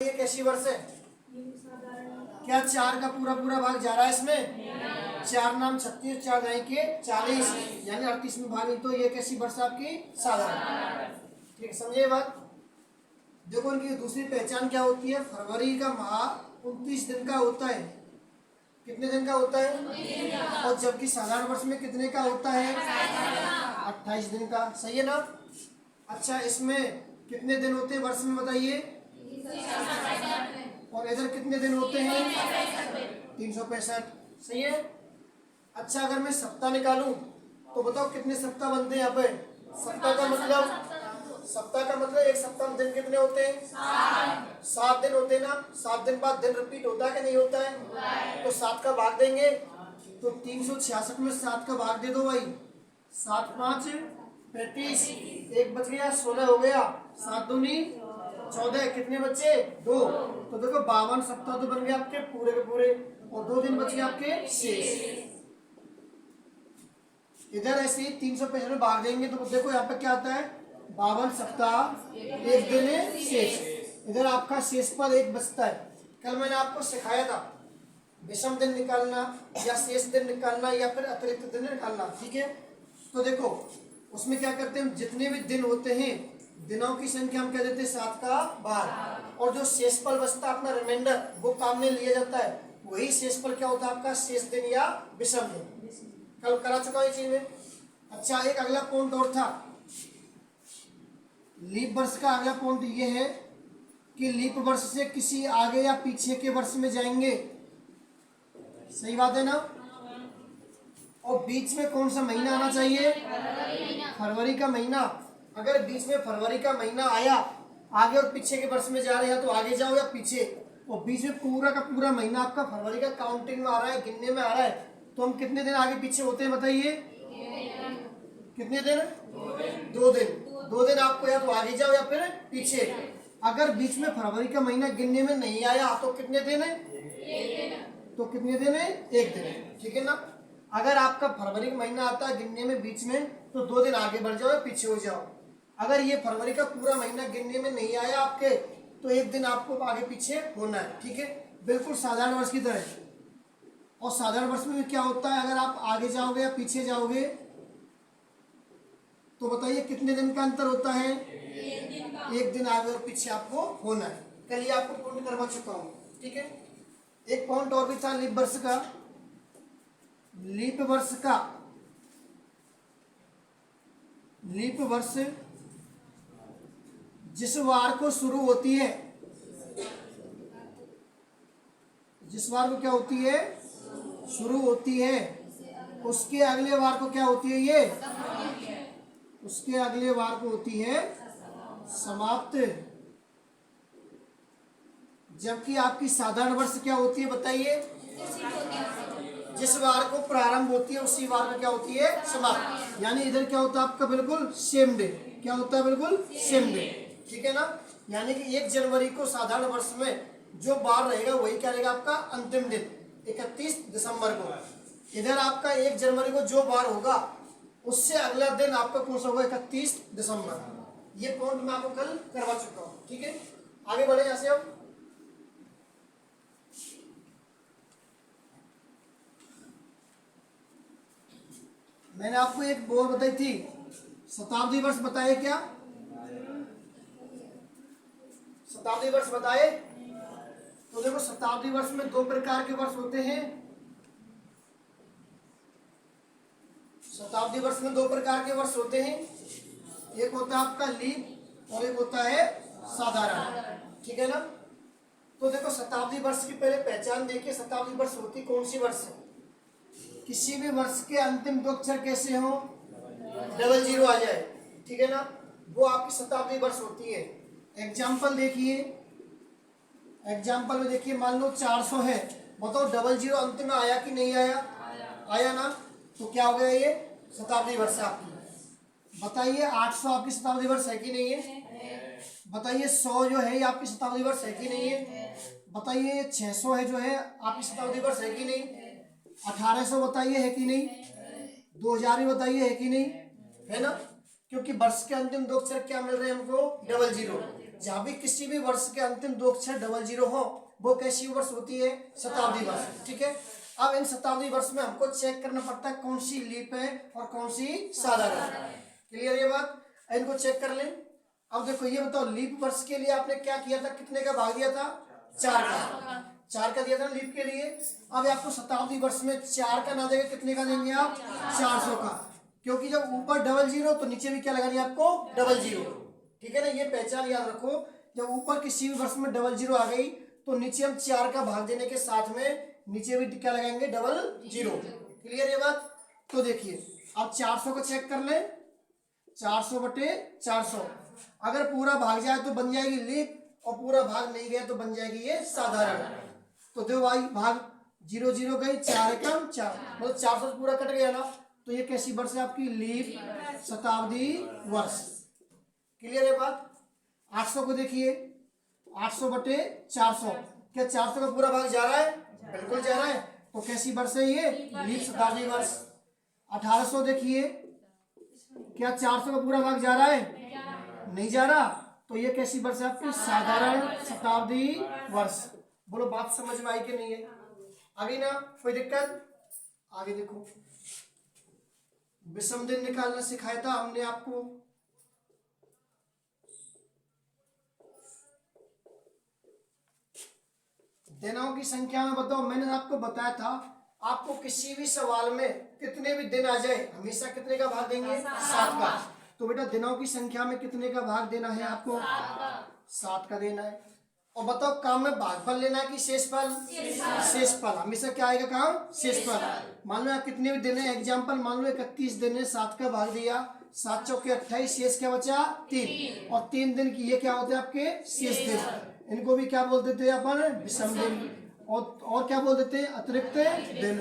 ये कैसी वर्ष है? क्या 4 का पूरा पूरा भाग जा रहा है इसमें? 4 नाम 36, 4 जाए के 40, यानी 38 में भाग। तो ये कैसी वर्ष आपकी? साधारण। ठीक, समझे बात? देखो इनकी दूसरी पहचान क्या होती है। फरवरी का माह 29 दिन का होता है। कितने दिन का होता है? और जबकि साधारण वर्ष में कितने का होता है? 28 दिन का। सही है ना? अच्छा, इसमें कितने दिन होते हैं वर्ष में बताइए? और इधर कितने दिन होते हैं? 365। सही है। अच्छा, अगर मैं सप्ताह निकालूं तो बताओ कितने सप्ताह बनते हैं यहाँ पे? सप्ताह का मतलब एक सप्ताह में दिन कितने होते हैं? 7 दिन होते हैं ना। 7 दिन बाद दिन रिपीट होता है कि नहीं होता है? तो 7 का भाग देंगे तो 366 में 7 का भाग दे दो भाई। 7 5 35, एक बच गया, 16 हो गया। 7 दूनी 14, कितने बच्चे? 2। तो देखो 52 सप्ताह तो बन गए आपके पूरे के पूरे, और 2 दिन बच गए आपके शेष। इधर ऐसे ही 365 में भाग देंगे तो देखो यहाँ पे क्या आता है? 52 सप्ताह, एक दिन शेष। इधर आपका शेष पद 1 बचता है। कल मैंने आपको सिखाया था विषम दिन निकालना या शेष दिन निकालना या फिर अतिरिक्त दिन निकालना। ठीक है, तो देखो उसमें क्या करते हैं, जितने भी दिन होते हैं दिनों की संख्या हम कह देते हैं 7 का भाग, और जो शेषफल बचता अपना रिमाइंडर वो काम में लिया जाता है। वही शेषफल क्या होता है आपका? शेष दिन या विषम दिन। कल करा चुका है चीज में। अच्छा, एक अगला पॉइंट और था लीप वर्ष का। अगला पॉइंट ये है कि लीप वर्ष से किसी आगे या पीछे के वर्ष में जाएंगे। सही बात है ना? और बीच में कौन सा महीना आना चाहिए? फरवरी का महीना। अगर बीच में फरवरी का महीना आया, आगे और पीछे के वर्ष में जा रहे हैं तो आगे जाओ या पीछे, और बीच में पूरा का पूरा महीना आपका फरवरी का काउंटिंग में आ रहा है, गिनने में आ रहा है, तो हम कितने दिन आगे पीछे होते हैं बताइए? कितने दिन? 2 दिन। 2 दिन आपको या तो आगे जाओ या फिर पीछे। अगर बीच में फरवरी का महीना गिनने में नहीं आया तो कितने दिन है? तो कितने दिन है? 1 दिन। ठीक है ना? अगर आपका फरवरी का महीना आता है गिनने में बीच में तो 2 दिन आगे बढ़ जाओ या पीछे हो जाओ। अगर ये फरवरी का पूरा महीना गिनने में नहीं आया आपके तो 1 दिन आपको आगे पीछे होना है। ठीक है, बिल्कुल साधारण वर्ष की तरह। और साधारण वर्ष में क्या होता है, अगर आप आगे जाओगे या पीछे जाओगे तो बताइए कितने दिन का अंतर होता है? 1 दिन आगे और पीछे आपको होना है। कल ये आपको पॉइंट करवा चुका हूँ। ठीक है, एक पॉइंट और भी था लीप वर्ष का। लीप वर्ष जिस वार को शुरू होती है, जिस वार को क्या होती है? शुरू होती है, उसके अगले वार को क्या होती है? ये उसके अगले वार को होती है समाप्त। जबकि आपकी साधारण वर्ष क्या होती है बताइए? जिस वार को प्रारंभ होती है उसी वार को क्या होती है? समाप्त। यानी इधर क्या होता है आपका? बिल्कुल सेम डे। क्या होता है? बिल्कुल सेम डे। ठीक है ना? यानी कि 1 जनवरी को साधारण वर्ष में जो वार रहेगा वही क्या रहेगा आपका? अंतिम दिन 31 दिसंबर को। इधर आपका 1 जनवरी को जो वार होगा उससे अगला दिन आपका कौन सा होगा? 31 दिसंबर। ये पॉइंट मैं आपको कल करवा चुका हूँ। ठीक है, आगे बढ़े यहाँ से। अब मैंने आपको एक बोल बताई थी, शताब्दी वर्ष बताए क्या? शताब्दी वर्ष बताए? तो देखो शताब्दी वर्ष में 2 प्रकार के वर्ष होते हैं। शताब्दी वर्ष में 2 प्रकार के वर्ष होते हैं। एक होता है आपका लीप और एक होता है साधारण। ठीक है ना? तो देखो शताब्दी वर्ष की पहले पहचान देखिए। शताब्दी वर्ष होती कौन सी वर्ष है? किसी भी वर्ष के अंतिम 2 अक्षर कैसे हो? 00 आ जाए। ठीक है ना? वो आपकी शताब्दी वर्ष होती है। एग्जाम्पल देखिए, एग्जाम्पल में देखिए, मान लो 400 है, बताओ 00 अंत में आया कि नहीं आया? आया ना? तो क्या हो गया? ये शताब्दी वर्ष आपकी। बताइए 800 आपकी शताब्दी वर्ष है कि नहीं है? बताइए 100 जो है ये आपकी शताब्दी वर्ष है कि नहीं है? बताइए 600 है जो है आपकी शताब्दी वर्ष है कि नहीं? 1800 बताइए है कि नहीं? 2000 बताइए है कि नहीं? है ना? क्योंकि वर्ष के अंतिम 2 अक्षर क्या मिल रहे हैं हमको? 00। जहां भी किसी भी वर्ष के अंतिम दो अक्षर डबल जीरो हो वो कैसी वर्ष होती है? शताब्दी वर्ष। ठीक है, अब इन शताब्दी वर्ष में हमको चेक करना पड़ता है कौन सी लीप है और कौन सी साधारण। क्लियर ये बात? इनको चेक कर लें। अब देखो ये बताओ, लीप वर्ष के लिए आपने क्या किया था, कितने का भाग दिया था? 4 का। 4 का दिया था लीप के लिए। अब आपको शताब्दी वर्ष में 4 का ना देगा, कितने का देंगे आप? 400 का, क्योंकि जब ऊपर डबल जीरो तो नीचे भी क्या लगानी है आपको? Double zero. ठीक है ना, ये पहचान याद रखो। जब ऊपर किसी भी वर्ष में डबल जीरो आ गई तो नीचे हम 4 का भाग देने के साथ में नीचे भी क्या लगाएंगे? Double zero. क्लियर ये बात? तो देखिए अब 400 को चेक कर ले। 400 बटे 400, अगर पूरा भाग जाए तो बन जाएगी लीप और पूरा भाग नहीं गया तो बन जाएगी ये साधारण। तो दो भाई भाग 0 0 गई, 4 एकम 4, मतलब 400 पूरा कट गया ना। तो ये कैसी वर्ष है आपकी? लीप शताब्दी वर्ष। क्लियर है बात? 800 को देखिए, 800 बटे 400, क्या 400 का पूरा भाग जा रहा है? बिल्कुल जा रहा है। तो कैसी वर्ष है ये? लीप शताब्दी वर्ष। 1800 देखिए, क्या 400 का पूरा भाग जा रहा है? नहीं जा रहा। तो ये कैसी वर्ष है आपकी? साधारण शताब्दी वर्ष। बोलो बात समझ में आई कि नहीं है? आगे ना कोई दिक्कत? आगे देखो, विषम दिन निकालना सिखाया था हमने आपको। दिनों की संख्या में बताओ। मैंने आपको बताया था आपको किसी भी सवाल में कितने भी दिन आ जाए हमेशा कितने का भाग देंगे? 7 का। तो बेटा दिनों की संख्या में कितने का भाग देना है आपको? 7 का देना है। और बताओ काम में भागफल लेना है कि शेषफल? शेषफल। हमेशा क्या आएगा काम? शेषफल। मान लो आप कितने भी दिन है, एग्जाम्पल मान लो 31 दिन है, 7 का भाग दिया, 7 चौके 28, शेष क्या बचा? 3। और 3 दिन की ये क्या होते हैं आपके? शेष दिन। इनको भी क्या बोल देते हैं अपन? विषम दिन। और क्या बोल देते हैं? अतिरिक्त दिन।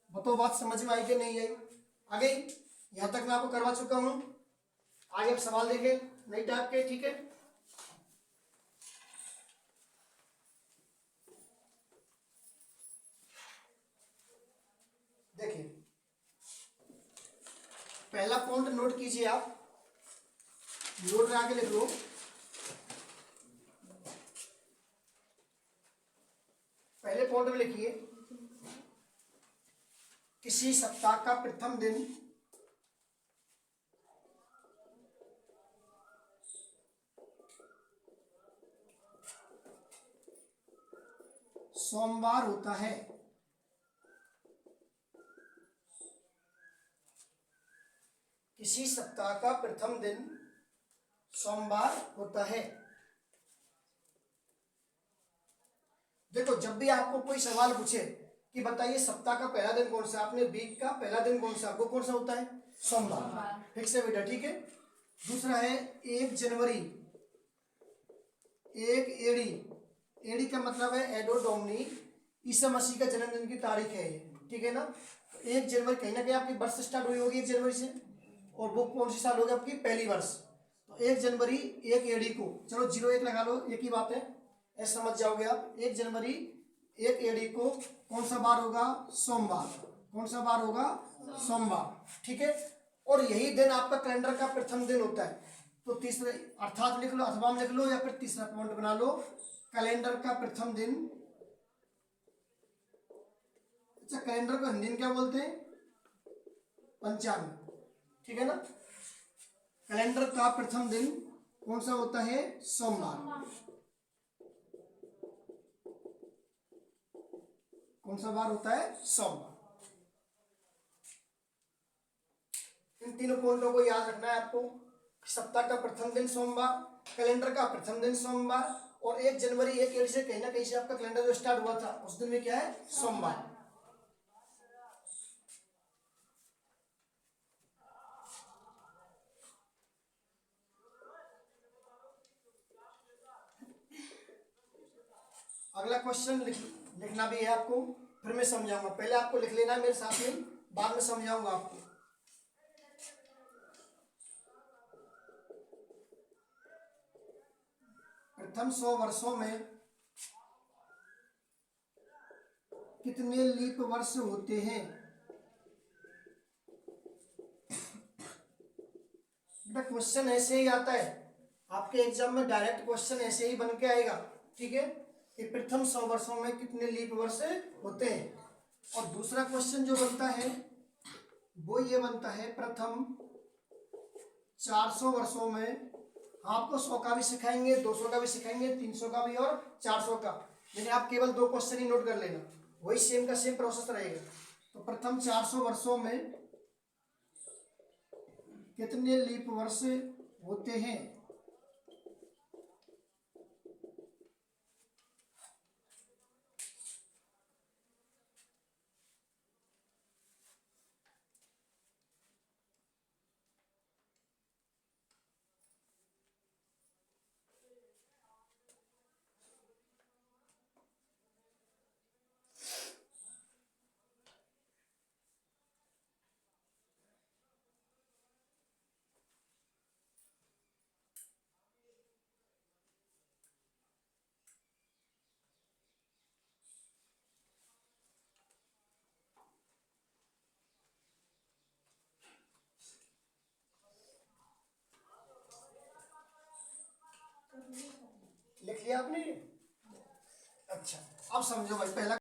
बताओ बात समझ में आई कि नहीं आई? आगे यहां तक मैं आपको करवा चुका हूं। आगे आप सवाल देखें नई टाइप के। ठीक है, देखिए पहला पॉइंट नोट कीजिए आप, नोट में आके लिख लो। पहले पॉइंट में लिखिए, किसी सप्ताह का प्रथम दिन सोमवार होता है। किसी सप्ताह का प्रथम दिन सोमवार होता है। देखो जब भी आपको कोई सवाल पूछे कि बताइए सप्ताह का पहला दिन कौन सा, आपने वीक का पहला दिन कौन सा, वो कौन सा होता है? सोमवार। ठीक से बेटा, ठीक है। दूसरा है 1 जनवरी, 1 एडी। एडी का मतलब है एडो डोमनी, ईसा मसीह का जन्मदिन की तारीख है ये। ठीक है ना। 1 जनवरी कहीं ना कहीं आपकी बर्थ स्टार्ट हुई होगी 1 जनवरी से, और वो कौन सी साल होगी आपकी? पहली वर्ष। तो 1 जनवरी 1 एडी को, चलो 01 लगा लो, एक ही बात है, ऐसे समझ जाओगे आप। 1 जनवरी 1 एडी को कौन सा बार होगा? सोमवार। कौन सा बार होगा? सोमवार। ठीक है। और यही दिन आपका कैलेंडर का प्रथम दिन होता है। तो तीसरे अर्थात लिख लो, अथवा में लिख लो, या फिर तीसरा पॉइंट बना लो, कैलेंडर का प्रथम दिन। अच्छा, कैलेंडर को हिंदी में क्या बोलते हैं? पंचांग। ठीक है ना। कैलेंडर का प्रथम दिन कौन सा होता है? सोमवार। कौन सा बार होता है? सोमवार। इन तीनों पॉइंटों को याद रखना है आपको। सप्ताह का प्रथम दिन सोमवार, कैलेंडर का प्रथम दिन सोमवार, और 1 जनवरी 1 एडी से कहीं ना कहीं से आपका कैलेंडर जो स्टार्ट हुआ था उस दिन में क्या है? सोमवार। अगला क्वेश्चन लिखना भी है आपको, फिर मैं समझाऊंगा। पहले आपको लिख लेना है मेरे साथ में, बाद में समझाऊंगा आपको। प्रथम 100 वर्षों में कितने लीप वर्ष होते हैं? क्वेश्चन ऐसे ही आता है, आपके एग्जाम में डायरेक्ट क्वेश्चन ऐसे ही बन के आएगा, ठीक है, कि प्रथम 100 वर्षों में कितने लीप वर्ष होते हैं। और दूसरा क्वेश्चन जो बनता है वो ये बनता है, प्रथम 400 वर्षों में, आपको 100 का भी सिखाएंगे, 200 का भी सिखाएंगे, 300 का भी और 400 का, यानी आप केवल 2 क्वेश्चन ही नोट कर लेना, वही सेम का सेम प्रोसेस रहेगा। तो प्रथम 400 वर्षों में कितने लीप वर्ष होते हैं। लिख लिया आपने? अच्छा, अब समझो भाई, पहला